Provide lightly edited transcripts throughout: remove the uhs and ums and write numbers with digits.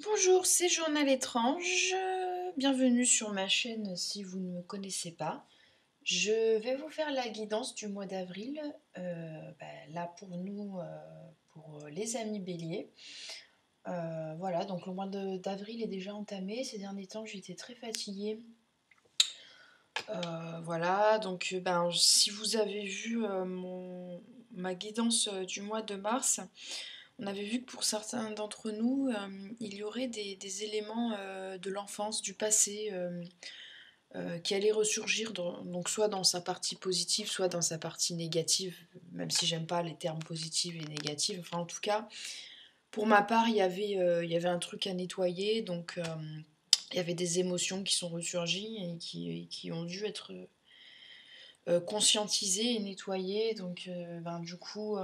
Bonjour, c'est Journal étrange. Bienvenue sur ma chaîne si vous ne me connaissez pas. Je vais vous faire la guidance du mois d'avril. Là pour nous, pour les amis béliers. Voilà, donc le mois d'avril est déjà entamé. Ces derniers temps, j'étais très fatiguée. Voilà, donc si vous avez vu ma guidance du mois de mars, on avait vu que pour certains d'entre nous, il y aurait des éléments de l'enfance, du passé, qui allaient ressurgir, donc soit dans sa partie positive, soit dans sa partie négative, même si j'aime pas les termes positifs et négatifs. Enfin, en tout cas, pour ma part, il y avait un truc à nettoyer, donc il y avait des émotions qui sont ressurgies et qui ont dû être conscientisées et nettoyées. Donc, du coup,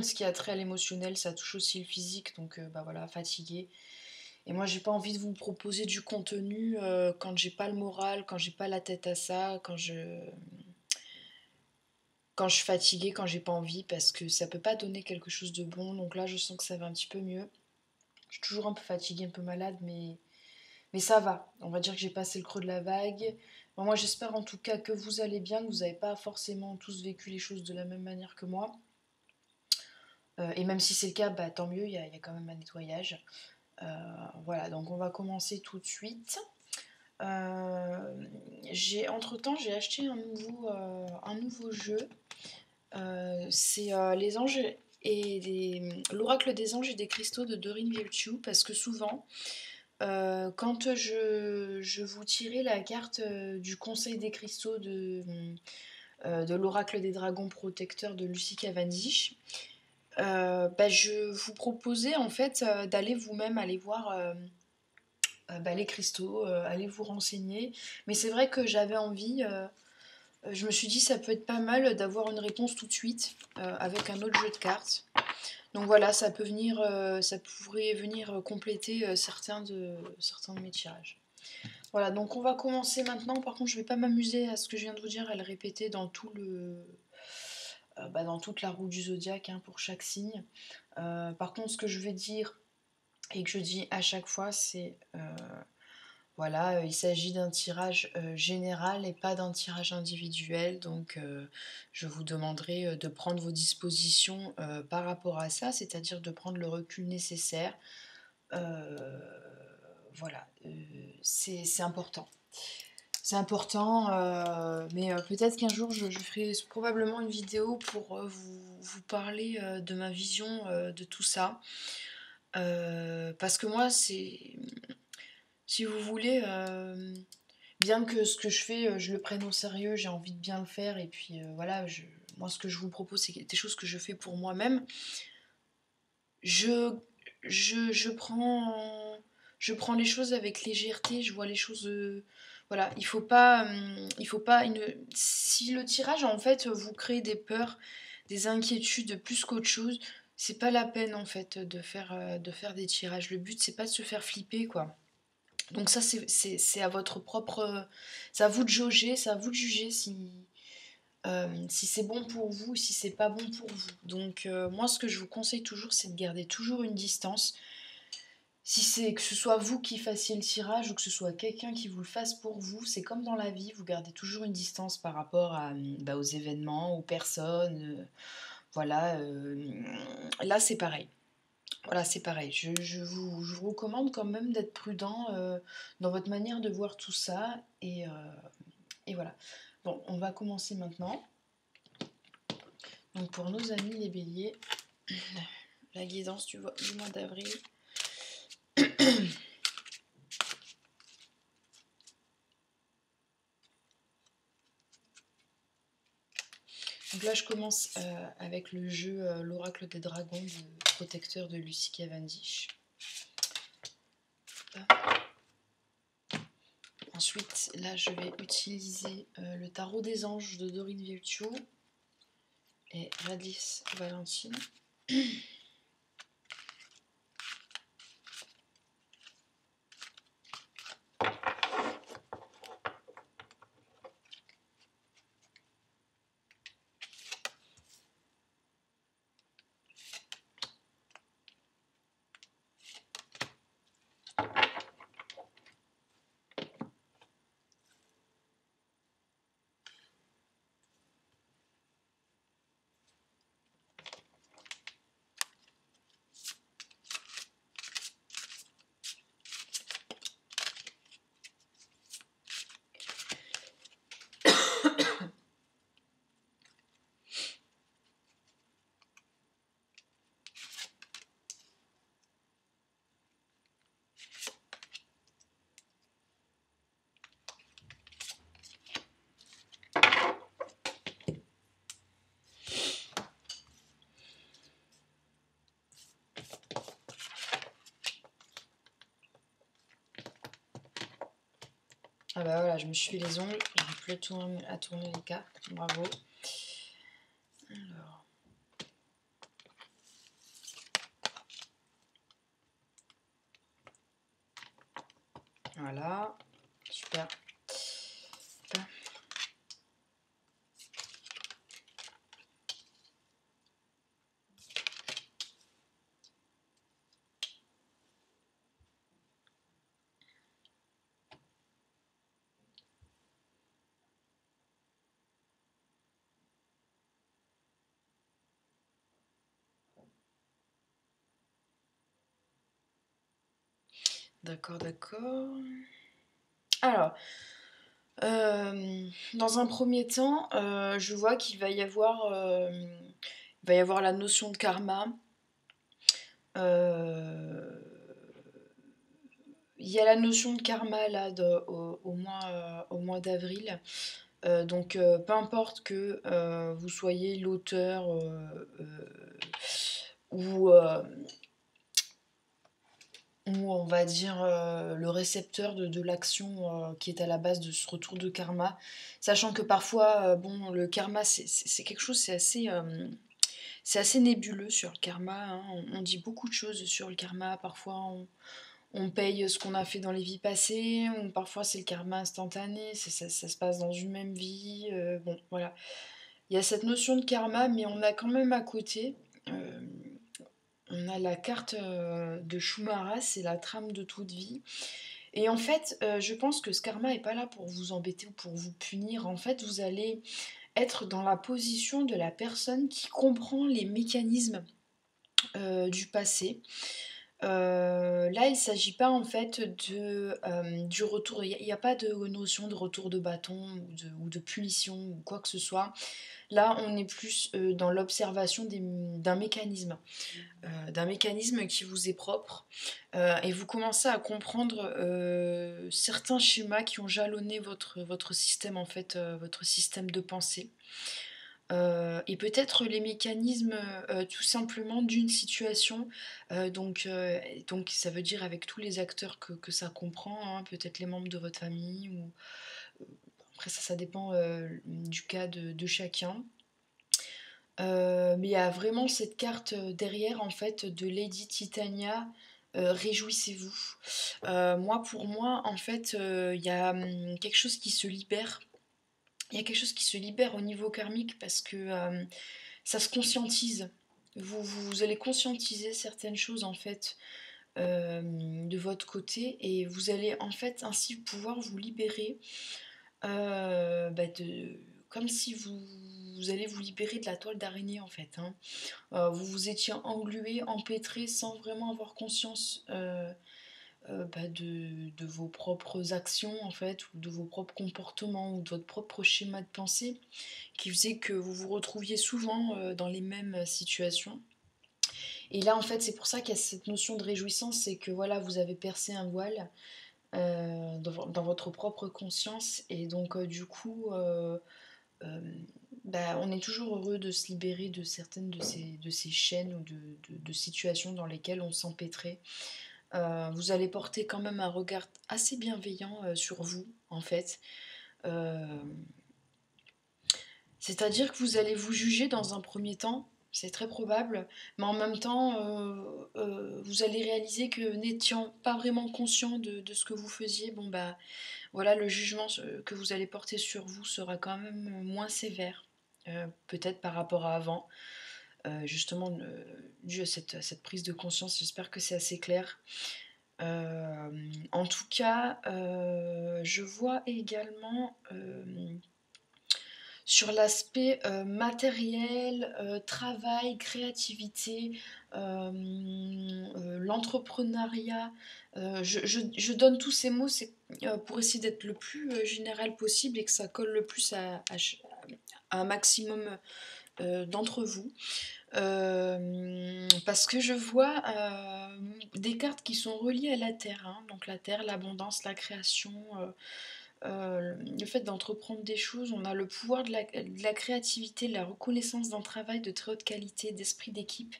ce qui a trait à l'émotionnel, ça touche aussi le physique, donc voilà, fatigué. Et moi, j'ai pas envie de vous proposer du contenu quand j'ai pas le moral, quand j'ai pas la tête à ça, quand je suis fatiguée, quand j'ai pas envie, parce que ça peut pas donner quelque chose de bon. Donc là, je sens que ça va un petit peu mieux. Je suis toujours un peu fatiguée, un peu malade, mais ça va. On va dire que j'ai passé le creux de la vague. Bon, moi, j'espère en tout cas que vous allez bien, que vous n'avez pas forcément tous vécu les choses de la même manière que moi. Et même si c'est le cas, tant mieux, il y a quand même un nettoyage. Voilà, donc on va commencer tout de suite. Entre-temps, j'ai acheté un nouveau jeu. C'est les anges l'oracle des anges et des cristaux de Doreen Virtue, parce que souvent, quand je vous tirais la carte du conseil des cristaux de l'oracle des dragons protecteurs de Lucie Cavendish, je vous proposais en fait d'aller vous-même aller voir les cristaux, allez vous renseigner. Mais c'est vrai que j'avais envie, je me suis dit ça peut être pas mal d'avoir une réponse tout de suite avec un autre jeu de cartes. Donc voilà, ça pourrait venir compléter certains de mes tirages. Voilà, donc on va commencer maintenant. Par contre, je vais pas m'amuser à ce que je viens de vous dire, à le répéter dans toute la roue du zodiaque pour chaque signe. Par contre, ce que je vais dire et que je dis à chaque fois, c'est voilà, il s'agit d'un tirage général et pas d'un tirage individuel, donc je vous demanderai de prendre vos dispositions par rapport à ça, c'est-à-dire de prendre le recul nécessaire. Euh, voilà, c'est important. C'est important, mais peut-être qu'un jour je ferai probablement une vidéo pour vous parler de ma vision de tout ça. Parce que moi, si vous voulez, bien que ce que je fais, je le prenne au sérieux, j'ai envie de bien le faire, et puis voilà, moi ce que je vous propose, c'est des choses que je fais pour moi-même. Je, je prends les choses avec légèreté, je vois les choses. Voilà, si le tirage en fait vous crée des peurs, des inquiétudes plus qu'autre chose, c'est pas la peine en fait de faire des tirages. Le but c'est pas de se faire flipper quoi. Donc ça, c'est à votre propre. C'est à vous de jauger, c'est à vous de juger si c'est bon pour vous, si c'est pas bon pour vous. Donc moi, ce que je vous conseille toujours, c'est de garder toujours une distance. Si c'est que ce soit vous qui fassiez le tirage ou que ce soit quelqu'un qui vous le fasse pour vous, c'est comme dans la vie, vous gardez toujours une distance par rapport aux événements, aux personnes. Voilà, là c'est pareil. Voilà, c'est pareil. Je vous recommande quand même d'être prudent dans votre manière de voir tout ça. Et voilà. Bon, on va commencer maintenant. Donc pour nos amis les béliers, la guidance du mois d'avril. Donc là, je commence avec le jeu l'oracle des dragons de protecteur de Lucie Cavendish. Ensuite, là, je vais utiliser le tarot des anges de Doreen Virtue et Radis Valentine. Ah bah voilà, je me suis fait les ongles, j'arrive plus à tourner les cartes, bravo. Alors. Voilà, super. D'accord, d'accord. Alors, dans un premier temps, je vois qu'il va y avoir la notion de karma. Il y a la notion de karma là au mois d'avril. Donc peu importe que vous soyez l'auteur ou, ou on va dire le récepteur de l'action qui est à la base de ce retour de karma, sachant que parfois, bon, le karma c'est quelque chose, c'est assez nébuleux sur le karma, hein. On dit beaucoup de choses sur le karma, parfois on paye ce qu'on a fait dans les vies passées, ou parfois c'est le karma instantané, ça se passe dans une même vie, bon voilà. Il y a cette notion de karma, mais on a quand même à côté, euh, on a la carte de Shumara, c'est la trame de toute vie. Et en fait, je pense que ce karma n'est pas là pour vous embêter ou pour vous punir. En fait, vous allez être dans la position de la personne qui comprend les mécanismes du passé. Là, il ne s'agit pas en fait du retour, il n'y a pas de notion de retour de bâton ou de punition ou quoi que ce soit. Là, on est plus dans l'observation d'un mécanisme qui vous est propre, et vous commencez à comprendre certains schémas qui ont jalonné votre système, en fait, votre système de pensée. Et peut-être les mécanismes tout simplement d'une situation, donc ça veut dire avec tous les acteurs que ça comprend, hein, peut-être les membres de votre famille, ou après ça dépend du cas de chacun. Mais il y a vraiment cette carte derrière en fait de Lady Titania. Réjouissez-vous. Moi, pour moi, en fait, il y a quelque chose qui se libère. Il y a quelque chose qui se libère au niveau karmique parce que ça se conscientise. Vous allez conscientiser certaines choses en fait de votre côté, et vous allez en fait ainsi pouvoir vous libérer comme si vous allez vous libérer de la toile d'araignée en fait, hein. Vous vous étiez englué, empêtré sans vraiment avoir conscience de vos propres actions en fait, ou de vos propres comportements, ou de votre propre schéma de pensée, qui faisait que vous vous retrouviez souvent dans les mêmes situations. Et là en fait c'est pour ça qu'il y a cette notion de réjouissance, c'est que voilà, vous avez percé un voile dans votre propre conscience, et donc du coup euh, on est toujours heureux de se libérer de certaines de ces chaînes ou de situations dans lesquelles on s'empêtrait. Vous allez porter quand même un regard assez bienveillant sur vous, en fait. Euh, C'est-à-dire que vous allez vous juger dans un premier temps, c'est très probable, mais en même temps, vous allez réaliser que n'étant pas vraiment conscient de ce que vous faisiez, bon bah voilà, le jugement que vous allez porter sur vous sera quand même moins sévère, peut-être par rapport à avant. Justement, dû à cette prise de conscience, j'espère que c'est assez clair. En tout cas, je vois également sur l'aspect matériel, travail, créativité, l'entrepreneuriat. Je donne tous ces mots pour essayer d'être le plus général possible et que ça colle le plus à un maximum d'entre vous. Parce que je vois des cartes qui sont reliées à la terre, hein, donc la terre, l'abondance, la création, le fait d'entreprendre des choses, on a le pouvoir de la créativité, de la reconnaissance d'un travail de très haute qualité, d'esprit d'équipe.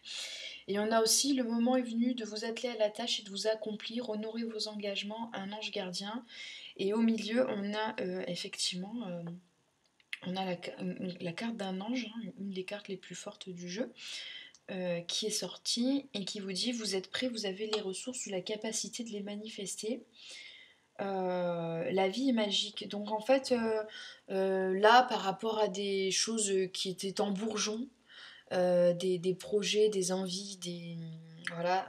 Et on a aussi le moment est venu de vous atteler à la tâche et de vous accomplir, honorer vos engagements, un ange gardien. Et au milieu, on a effectivement on a la carte d'un ange, hein, une des cartes les plus fortes du jeu, qui est sortie et qui vous dit vous êtes prêt, vous avez les ressources ou la capacité de les manifester. La vie est magique. Donc en fait, là, par rapport à des choses qui étaient en bourgeon, des projets, des envies, voilà,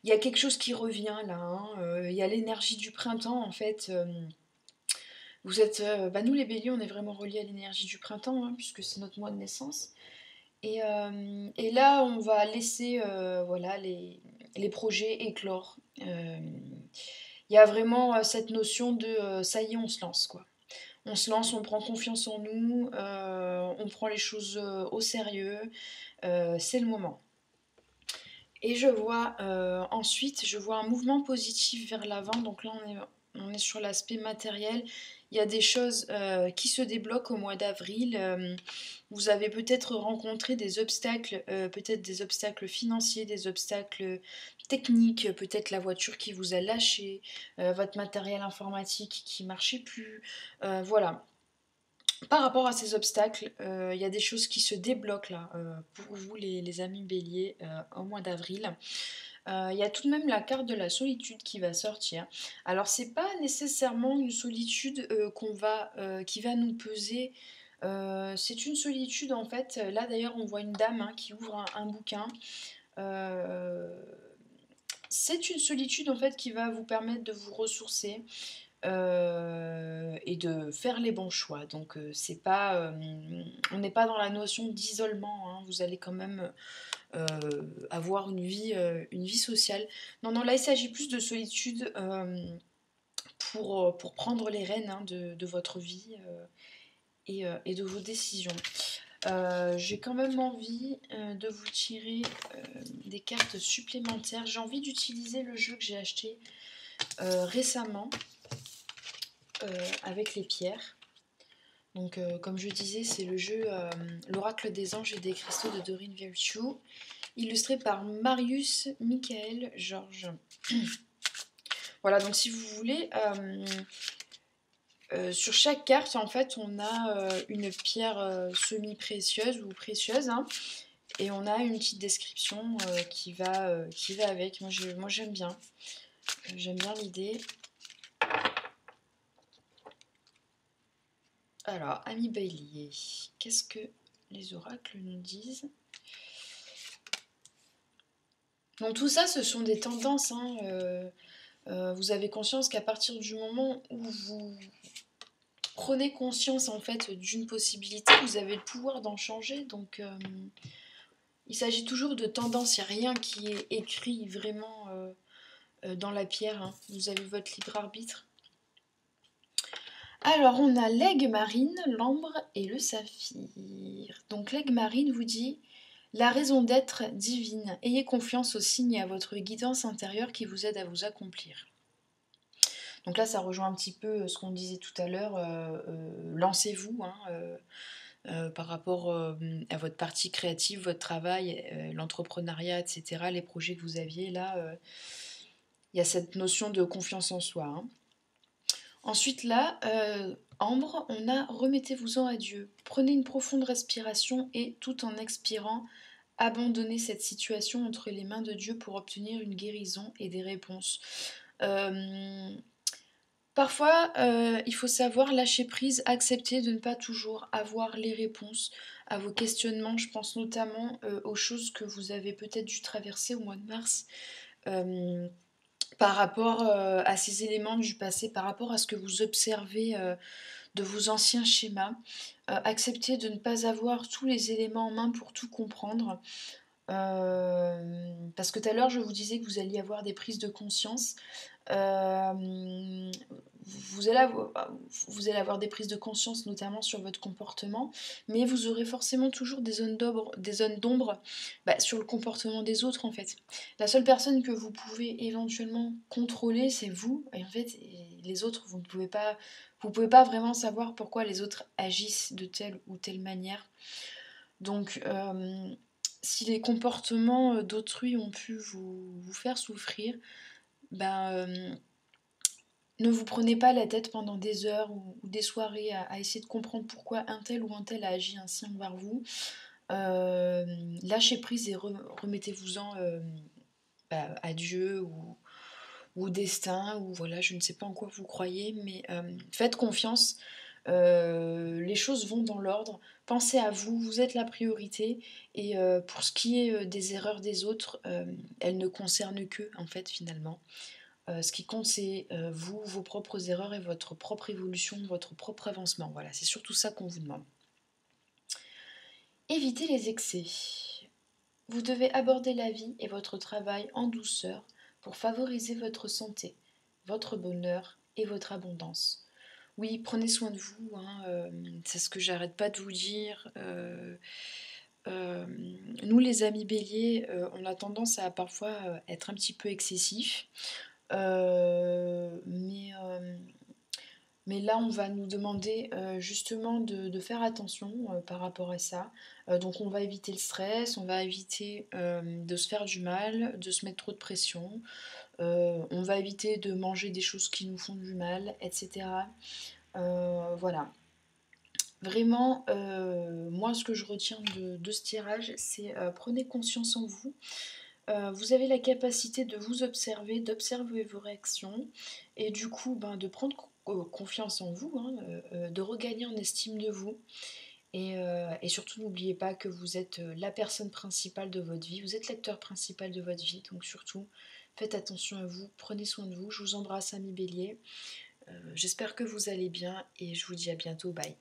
il y a quelque chose qui revient là, hein. Il y a l'énergie du printemps en fait. Vous êtes, nous les béliers, on est vraiment reliés à l'énergie du printemps, hein, puisque c'est notre mois de naissance. Et là, on va laisser voilà, les projets éclore. Il y a vraiment cette notion de ça y est, on se lance quoi. On se lance, on prend confiance en nous, on prend les choses au sérieux, c'est le moment. Et je vois ensuite, je vois un mouvement positif vers l'avant. Donc là, on est sur l'aspect matériel. Il y a des choses qui se débloquent au mois d'avril. Vous avez peut-être rencontré des obstacles, peut-être des obstacles financiers, des obstacles techniques, peut-être la voiture qui vous a lâché, votre matériel informatique qui marchait plus. Voilà. Par rapport à ces obstacles, il y a des choses qui se débloquent là pour vous les amis béliers au mois d'avril. Il y a tout de même la carte de la solitude qui va sortir. Alors c'est pas nécessairement une solitude qui va nous peser. C'est une solitude en fait. Là d'ailleurs on voit une dame hein, qui ouvre un bouquin. Euh, c'est une solitude en fait qui va vous permettre de vous ressourcer et de faire les bons choix. Donc c'est pas, on n'est pas dans la notion d'isolement. Hein. Vous allez quand même avoir une vie sociale. Non, non, là il s'agit plus de solitude pour prendre les rênes hein, de votre vie et de vos décisions. J'ai quand même envie de vous tirer des cartes supplémentaires. J'ai envie d'utiliser le jeu que j'ai acheté récemment avec les pierres. Donc, comme je disais, c'est le jeu L'Oracle des Anges et des Cristaux de Doreen Virtue, illustré par Marius Michael Georges. Voilà, donc si vous voulez, sur chaque carte, en fait, on a une pierre semi-précieuse ou précieuse, hein, et on a une petite description qui va avec. Moi, j'aime bien. J'aime bien l'idée. Alors, Ami Bélier, qu'est-ce que les oracles nous disent? Donc tout ça, ce sont des tendances. Hein, vous avez conscience qu'à partir du moment où vous prenez conscience en fait d'une possibilité, vous avez le pouvoir d'en changer. Donc il s'agit toujours de tendances. Il n'y a rien qui est écrit vraiment dans la pierre. Hein. Vous avez votre libre arbitre. Alors, on a l'aigle marine, l'ambre et le saphir. Donc, l'aigle marine vous dit la raison d'être divine. Ayez confiance aux signes et à votre guidance intérieure qui vous aide à vous accomplir. Donc là, ça rejoint un petit peu ce qu'on disait tout à l'heure. Lancez-vous par rapport à votre partie créative, votre travail, l'entrepreneuriat, etc., les projets que vous aviez. Là, il y a cette notion de confiance en soi. Hein. Ensuite là, ambre, on a remettez-vous-en à Dieu. Prenez une profonde respiration et tout en expirant, abandonnez cette situation entre les mains de Dieu pour obtenir une guérison et des réponses. Parfois, il faut savoir lâcher prise, accepter de ne pas toujours avoir les réponses à vos questionnements. Je pense notamment aux choses que vous avez peut-être dû traverser au mois de mars. Par rapport à ces éléments du passé, par rapport à ce que vous observez de vos anciens schémas, acceptez de ne pas avoir tous les éléments en main pour tout comprendre. Parce que tout à l'heure, je vous disais que vous alliez avoir des prises de conscience. Euh, vous allez avoir des prises de conscience notamment sur votre comportement, mais vous aurez forcément toujours des zones d'ombre sur le comportement des autres en fait. La seule personne que vous pouvez éventuellement contrôler, c'est vous, et en fait, les autres, vous pouvez pas vraiment savoir pourquoi les autres agissent de telle ou telle manière. Donc, si les comportements d'autrui ont pu vous faire souffrir, ben, ne vous prenez pas la tête pendant des heures ou des soirées à essayer de comprendre pourquoi un tel ou un tel a agi ainsi envers vous. Euh, Lâchez prise et remettez-vous-en à Dieu ou au destin, ou voilà, je ne sais pas en quoi vous croyez, mais faites confiance. Les choses vont dans l'ordre. Pensez à vous, vous êtes la priorité. Et pour ce qui est des erreurs des autres, elles ne concernent qu'eux, en fait, finalement. Ce qui compte, c'est vous, vos propres erreurs et votre propre évolution, votre propre avancement. Voilà, c'est surtout ça qu'on vous demande. Évitez les excès. Vous devez aborder la vie et votre travail en douceur pour favoriser votre santé, votre bonheur et votre abondance. Oui, prenez soin de vous, hein, c'est ce que j'arrête pas de vous dire. Euh, Nous, les amis béliers, on a tendance à parfois être un petit peu excessifs. Mais là, on va nous demander justement de faire attention par rapport à ça. Donc, on va éviter le stress, on va éviter de se faire du mal, de se mettre trop de pression. On va éviter de manger des choses qui nous font du mal, etc. Voilà. Vraiment, moi, ce que je retiens de ce tirage, c'est prenez conscience en vous. Vous avez la capacité de vous observer, d'observer vos réactions et du coup de prendre confiance en vous, hein, de regagner en estime de vous. Et surtout n'oubliez pas que vous êtes la personne principale de votre vie, vous êtes l'acteur principal de votre vie, donc surtout faites attention à vous, prenez soin de vous. Je vous embrasse, amis bélier. J'espère que vous allez bien et je vous dis à bientôt, bye.